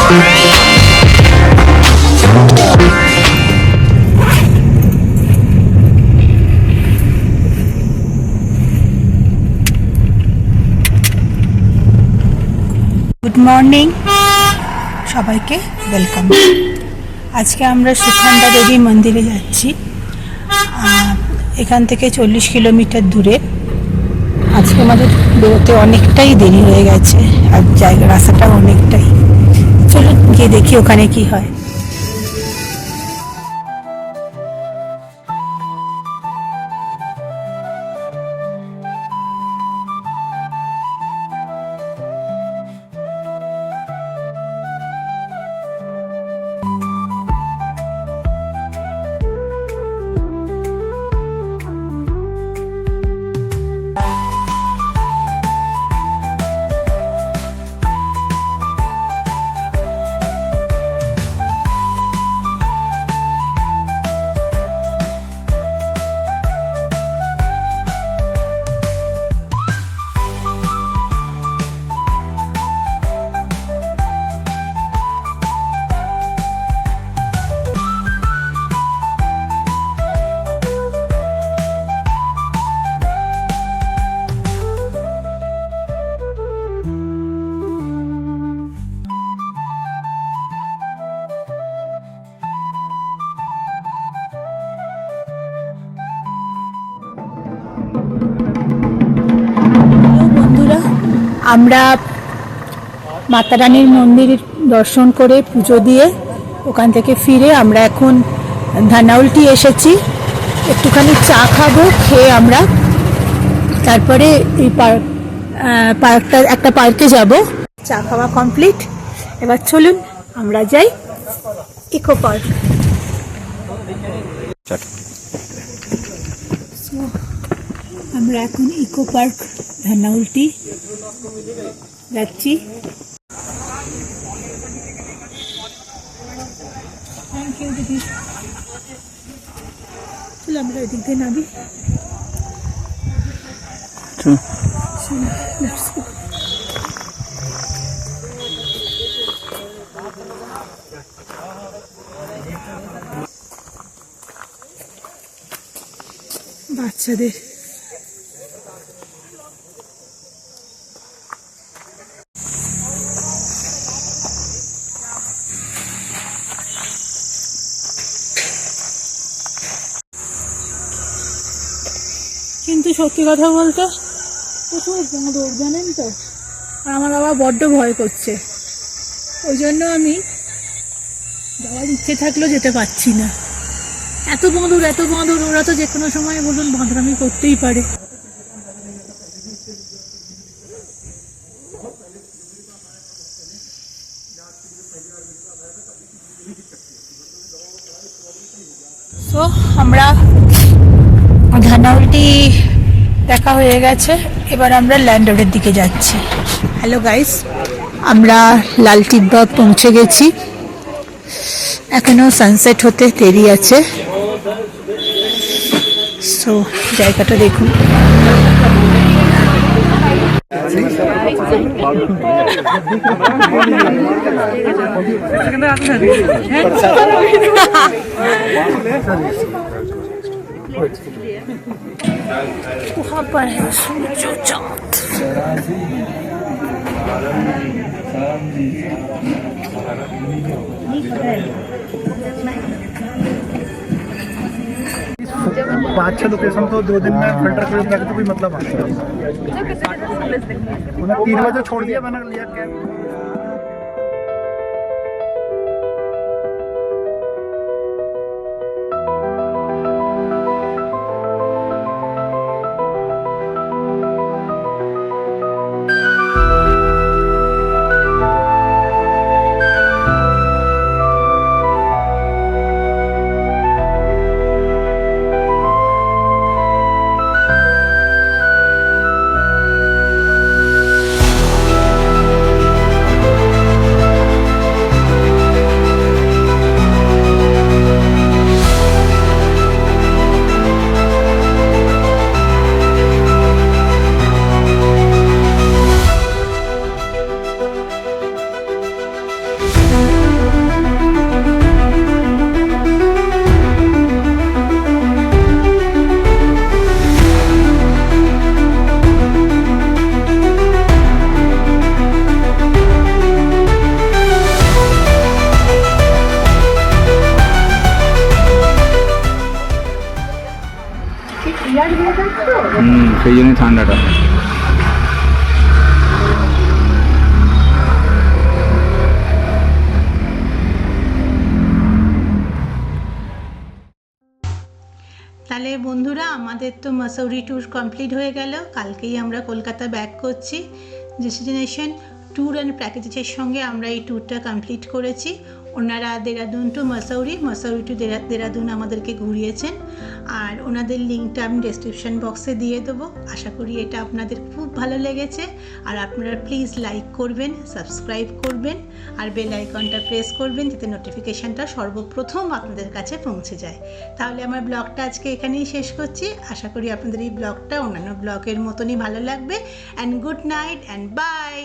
Good morning সবাইকে, welcome. আজকে আমরা সুখন্ডা দেবী মন্দিরে যাচ্ছি। এখান থেকে 40 কিলোমিটার দূরে। আজকে আমাদের বেরোতে অনেকটাই দেরি হয়ে গেছে, আর রাস্তাটা অনেকটাই। চলুন গিয়ে দেখি ওখানে কি হয়। আমরা মাতা রানীর মন্দির দর্শন করে পুজো দিয়ে ওখান থেকে ফিরে আমরা এখন ধানাউলটি এসেছি। একটুখানি চা খাবো, খেয়ে আমরা তারপরে এই একটা পার্কে যাব। চা খাওয়া কমপ্লিট, এবার চলুন আমরা যাই ইকো পার্ক। আমরা এখন ইকো পার্ক ধানাউলটি যাচ্ছি। থ্যাংক ইউ দিদি। চলো আমরা ওই দিক দিয়ে নামি। বাচ্চাদের কিন্তু সত্যি কথা বলতে প্রচুর বাঁদর, জানেন তো। আর আমার বাবা বড্ড ভয় করছে, ওই জন্য আমি যাওয়ার ইচ্ছে থাকলেও যেতে পারছি না। এত বাঁদর, ওরা তো যে কোনো সময় বলুন বাঁদরামি করতেই পারে। তো আমরা ধানাউলটি দেখা হয়ে গেছে, এবার আমরা ল্যান্ড রোডের দিকে যাচ্ছি। হ্যালো গাইস, আমরা লাল টিকবাগ পৌঁছে গেছি। এখনো সানসেট হতে দেরি আছে। সো জায়গাটা দেখুন। वहाँ पर है सूरज और चाँद। 5-6 लोकेशन तो 2 दिन में फिल्टर करने का तो कोई मतलब आता है। 3 बजे छोड़ दिया, मैंने लिया कैब। সেই জন্য ঠান্ডাটা। তাহলে বন্ধুরা, আমাদের তো মাসৌরি ট্যুর কমপ্লিট হয়ে গেল। কালকেই আমরা কলকাতা ব্যাক করছি। ডেস্টিনেশন ট্যুর অ্যান্ড প্যাকেজের সঙ্গে আমরা এই ট্যুরটা কমপ্লিট করেছি। ওনারা দেরাদুন টু মাসৌরি, মাসৌরি টু দেরাদুন আমাদেরকে ঘুরিয়েছেন। আর ওনাদের লিঙ্কটা আমি ডেসক্রিপশন বক্সে দিয়ে দেবো। আশা করি এটা আপনাদের খুব ভালো লেগেছে। আর আপনারা প্লিজ লাইক করবেন, সাবস্ক্রাইব করবেন আর বেল আইকনটা প্রেস করবেন, যাতে নোটিফিকেশানটা সর্বপ্রথম আপনাদের কাছে পৌঁছে যায়। তাহলে আমার ব্লগটা আজকে এখানেই শেষ করছি। আশা করি আপনাদের এই ব্লগটা অন্যান্য ব্লগের মতনই ভালো লাগবে। And good night and by.